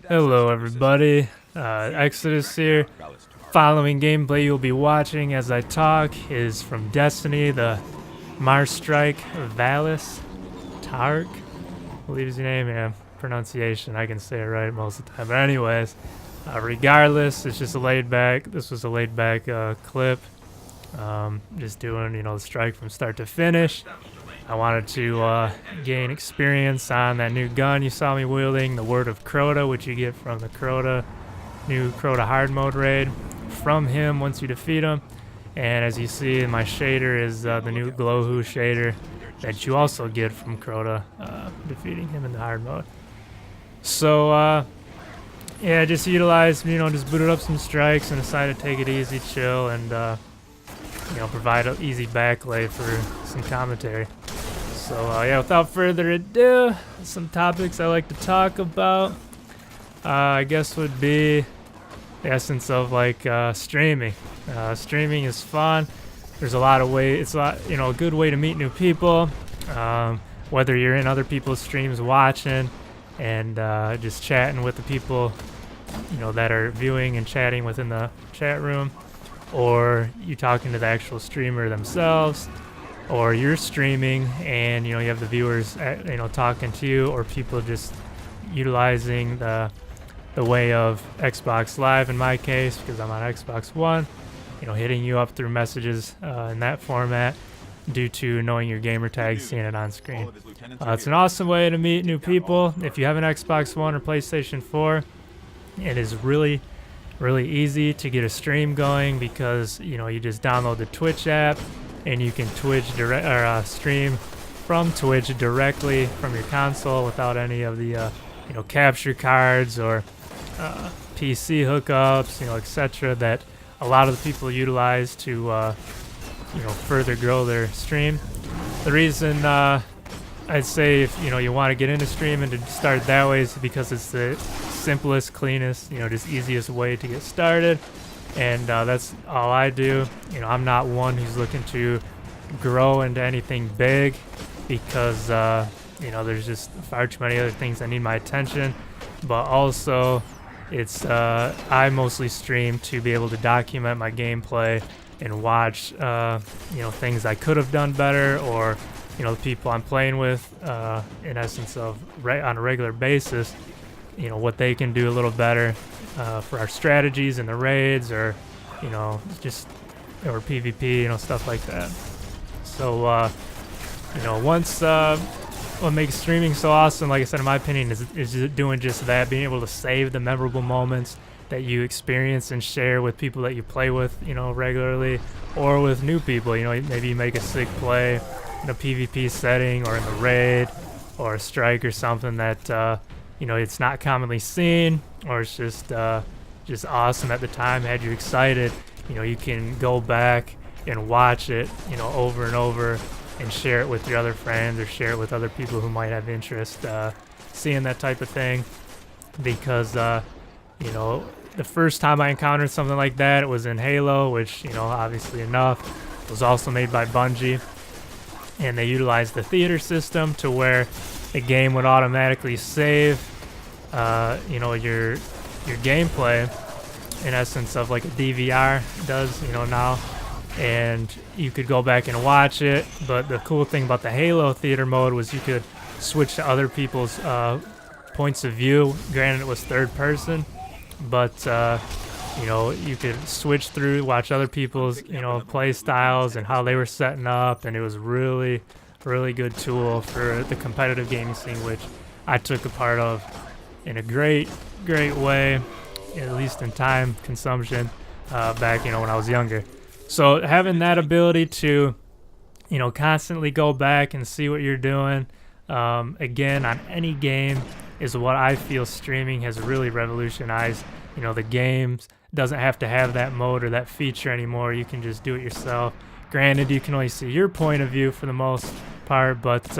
Hello everybody, Exodus here. Following gameplay you'll be watching as I talk is from Destiny, the Marstrike Valis Tark, I believe is your name, yeah, pronunciation, I can say it right most of the time. But anyways, regardless, it's just a this was a laid back clip, just doing, the strike from start to finish. I wanted to gain experience on that new gun you saw me wielding, the Word of Crota, which you get from the new Crota hard mode raid from him once you defeat him. And as you see in my shader is the new Glowhoo shader that you also get from Crota, defeating him in the hard mode. So yeah, just utilized, just booted up some strikes and decided to take it easy, chill, and provide an easy backlay for some commentary. So yeah, without further ado, some topics I like to talk about, I guess would be the essence of streaming. Streaming is fun. There's a lot of ways. It's a good way to meet new people. Whether you're in other people's streams watching and just chatting with the people, that are viewing and chatting within the chat room, or you talking to the actual streamer themselves, or you're streaming and you have the viewers talking to you, or people just utilizing the way of Xbox Live in my case because I'm on Xbox One, hitting you up through messages in that format due to knowing your gamer tag, seeing it on screen. It's an awesome way to meet new people. If you have an Xbox One or PlayStation 4, it is really easy to get a stream going because you just download the Twitch app and you can stream from Twitch directly from your console without any of the capture cards or PC hookups, etc. that a lot of the people utilize to further grow their stream. The reason I'd say if you want to get into streaming to start that way is because it's the simplest, cleanest, just easiest way to get started, and that's all I do. I'm not one who's looking to grow into anything big because there's just far too many other things that need my attention. But also, it's I mostly stream to be able to document my gameplay and watch things I could have done better, or the people I'm playing with, in essence of on a regular basis, what they can do a little better for our strategies in the raids, or or PvP, stuff like that. So what makes streaming so awesome, like I said, in my opinion, is doing just that, being able to save the memorable moments that you experience and share with people that you play with, regularly, or with new people. Maybe you make a sick play in a PvP setting or in the raid or a strike or something that it's not commonly seen, or it's just awesome at the time, had you excited. You can go back and watch it over and over and share it with your other friends, or share it with other people who might have interest seeing that type of thing. Because the first time I encountered something like that, it was in Halo, which obviously enough was also made by Bungie, and they utilized the theater system to where the game would automatically save your gameplay, in essence of like a DVR does now, and you could go back and watch it. But the cool thing about the Halo theater mode was you could switch to other people's points of view. Granted, it was third person, but you could switch through, watch other people's play styles and how they were setting up, and it was really good tool for the competitive gaming scene, which I took a part of in a great way, at least in time consumption, back when I was younger. So having that ability to constantly go back and see what you're doing, again, on any game, is what I feel streaming has really revolutionized. The games doesn't have to have that mode or that feature anymore. You can just do it yourself. Granted, you can only see your point of view for the most part, but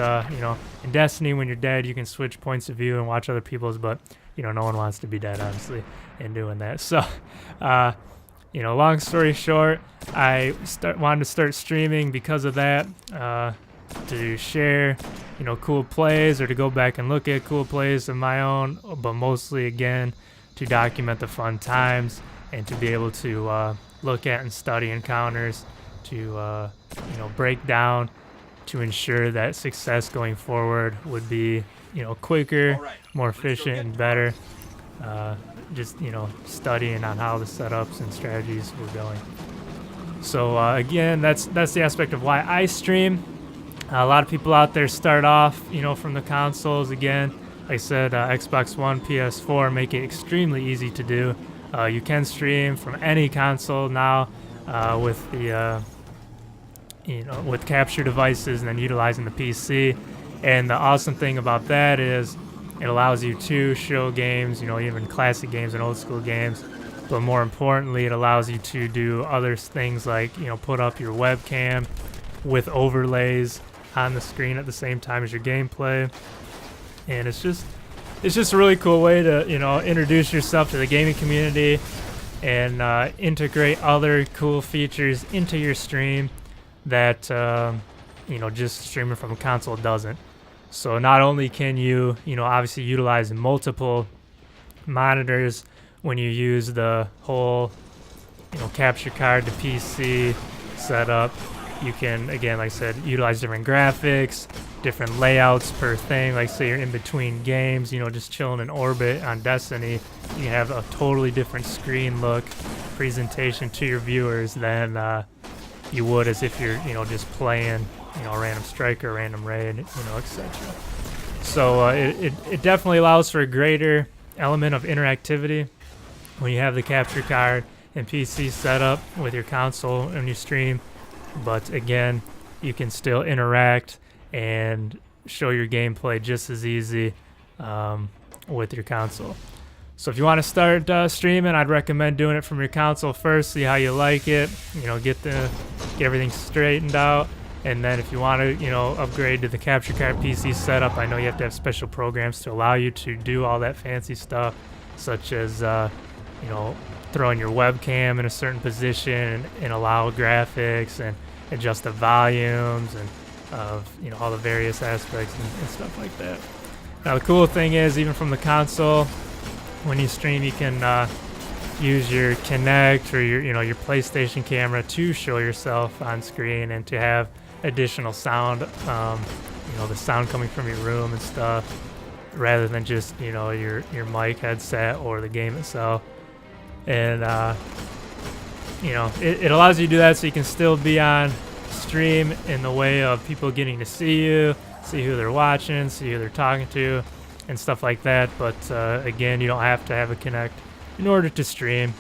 in Destiny, when you're dead, you can switch points of view and watch other people's, but no one wants to be dead, honestly, in doing that. So long story short, I wanted to start streaming because of that. to share, cool plays, or to go back and look at cool plays of my own, but mostly, again, to document the fun times and to be able to look at and study encounters, to break down, to ensure that success going forward would be quicker, more efficient, and better. Just studying on how the setups and strategies were going. So again, that's the aspect of why I stream. A lot of people out there start off from the consoles. Again, like I said, Xbox One, PS4 make it extremely easy to do. You can stream from any console now with the with capture devices, and then utilizing the PC. And the awesome thing about that is it allows you to show games, even classic games and old school games. But more importantly, it allows you to do other things like, put up your webcam with overlays on the screen at the same time as your gameplay. And it's just a really cool way to, introduce yourself to the gaming community and integrate other cool features into your stream that, just streaming from a console doesn't. So not only can you, obviously utilize multiple monitors when you use the whole, capture card to PC setup, you can, again, like I said, utilize different graphics, different layouts per thing. Like say you're in between games, just chilling in orbit on Destiny, you have a totally different screen look, presentation to your viewers than you would as if you're, just playing, random striker, random raid, etc. So it definitely allows for a greater element of interactivity when you have the capture card and PC set up with your console when you stream. But again, you can still interact and show your gameplay just as easy with your console. So if you want to start streaming, I'd recommend doing it from your console first, see how you like it, get everything straightened out. And then if you want to, upgrade to the capture card PC setup, I know you have to have special programs to allow you to do all that fancy stuff, such as, throwing your webcam in a certain position and allow graphics and adjust the volumes and of, all the various aspects and stuff like that. Now the cool thing is, even from the console, when you stream, you can use your Kinect or your PlayStation camera to show yourself on screen and to have additional sound, the sound coming from your room and stuff, rather than just your mic headset or the game itself. And it allows you to do that, so you can still be on stream in the way of people getting to see you, see who they're watching, see who they're talking to, and stuff like that. But again, you don't have to have a Kinect in order to stream,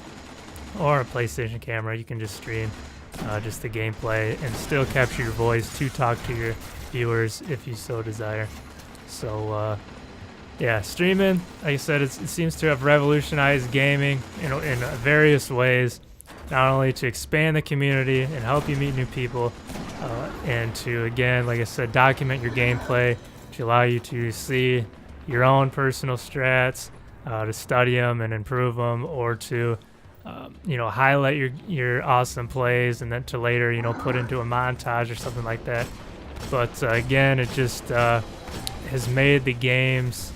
or a PlayStation camera. You can just stream just the gameplay and still capture your voice to talk to your viewers if you so desire. So yeah, streaming, like I said, it seems to have revolutionized gaming in various ways, not only to expand the community and help you meet new people, and to, again, like I said, document your gameplay, to allow you to see your own personal strats, to study them and improve them, or to highlight your awesome plays, and then to later put into a montage or something like that. But again, it just has made the games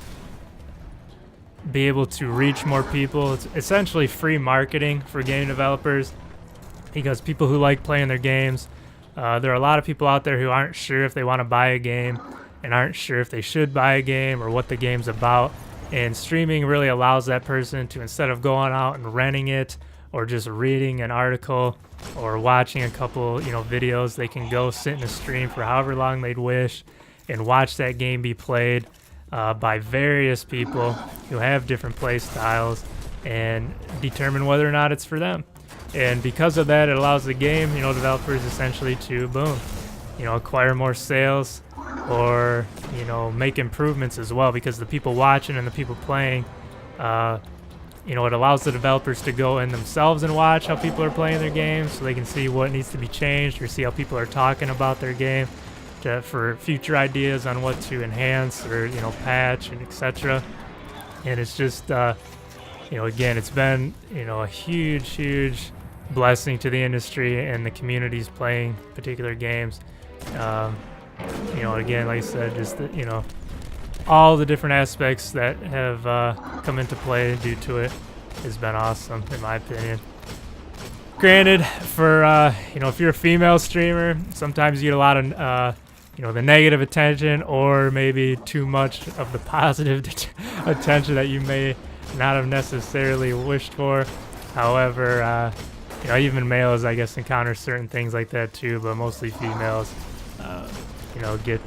be able to reach more people. It's essentially free marketing for game developers, because people who like playing their games, there are a lot of people out there who aren't sure if they want to buy a game and aren't sure if they should buy a game or what the game's about. And streaming really allows that person to, instead of going out and renting it or just reading an article or watching a couple videos, they can go sit in a stream for however long they'd wish and watch that game be played by various people who have different play styles, and determine whether or not it's for them. And because of that, it allows the game developers essentially to boom, acquire more sales, or make improvements as well, because the people watching and the people playing, it allows the developers to go in themselves and watch how people are playing their games, so they can see what needs to be changed or see how people are talking about their game for future ideas on what to enhance or patch and etc. And it's just again, it's been a huge blessing to the industry and the communities playing particular games. you know, again, like I said, just the, you know, all the different aspects that have come into play due to it has been awesome, in my opinion. Granted, for you know, if you're a female streamer, sometimes you get a lot of you know, the negative attention, or maybe too much of the positive attention that you may not have necessarily wished for. However, you know, even males, I guess, encounter certain things like that too, but mostly females, you know, get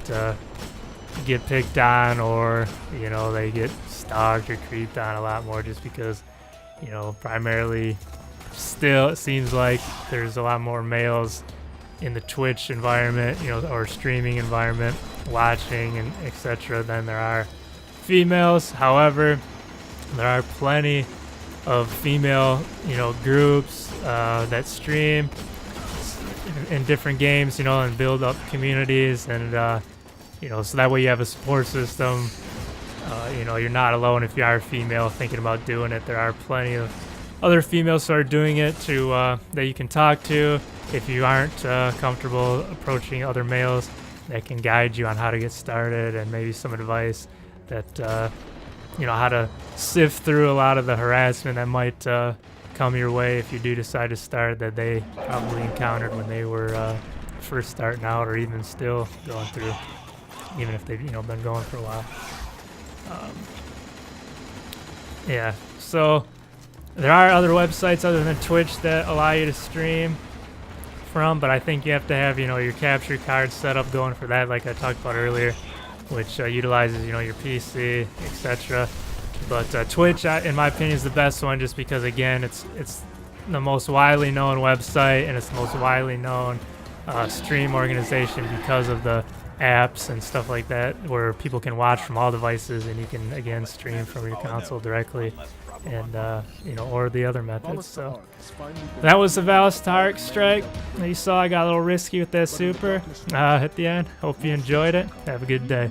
picked on, or, you know, they get stalked or creeped on a lot more, just because, you know, primarily still it seems like there's a lot more males in the Twitch environment, you know, or streaming environment, watching and etc., than there are females. However, there are plenty of female, you know, groups that stream in different games, you know, and build up communities, and you know, so that way you have a support system. You know, you're not alone if you are a female thinking about doing it. There are plenty of other females who are doing it to that you can talk to if you aren't comfortable approaching other males, that can guide you on how to get started, and maybe some advice that you know, how to sift through a lot of the harassment that might come your way if you do decide to start, that they probably encountered when they were first starting out, or even still going through, even if they've, you know, been going for a while. Yeah, so there are other websites other than Twitch that allow you to stream from, but I think you have to have, you know, your capture card set up going for that, like I talked about earlier, which utilizes, you know, your PC, etc. But Twitch, in my opinion, is the best one, just because, again, it's the most widely known website, and it's the most widely known stream organization because of the apps and stuff like that, where people can watch from all devices, and you can, again, stream from your console directly, and you know, or the other methods. So that was the Valis strike. You saw I got a little risky with that super at the end. Hope you enjoyed it. Have a good day.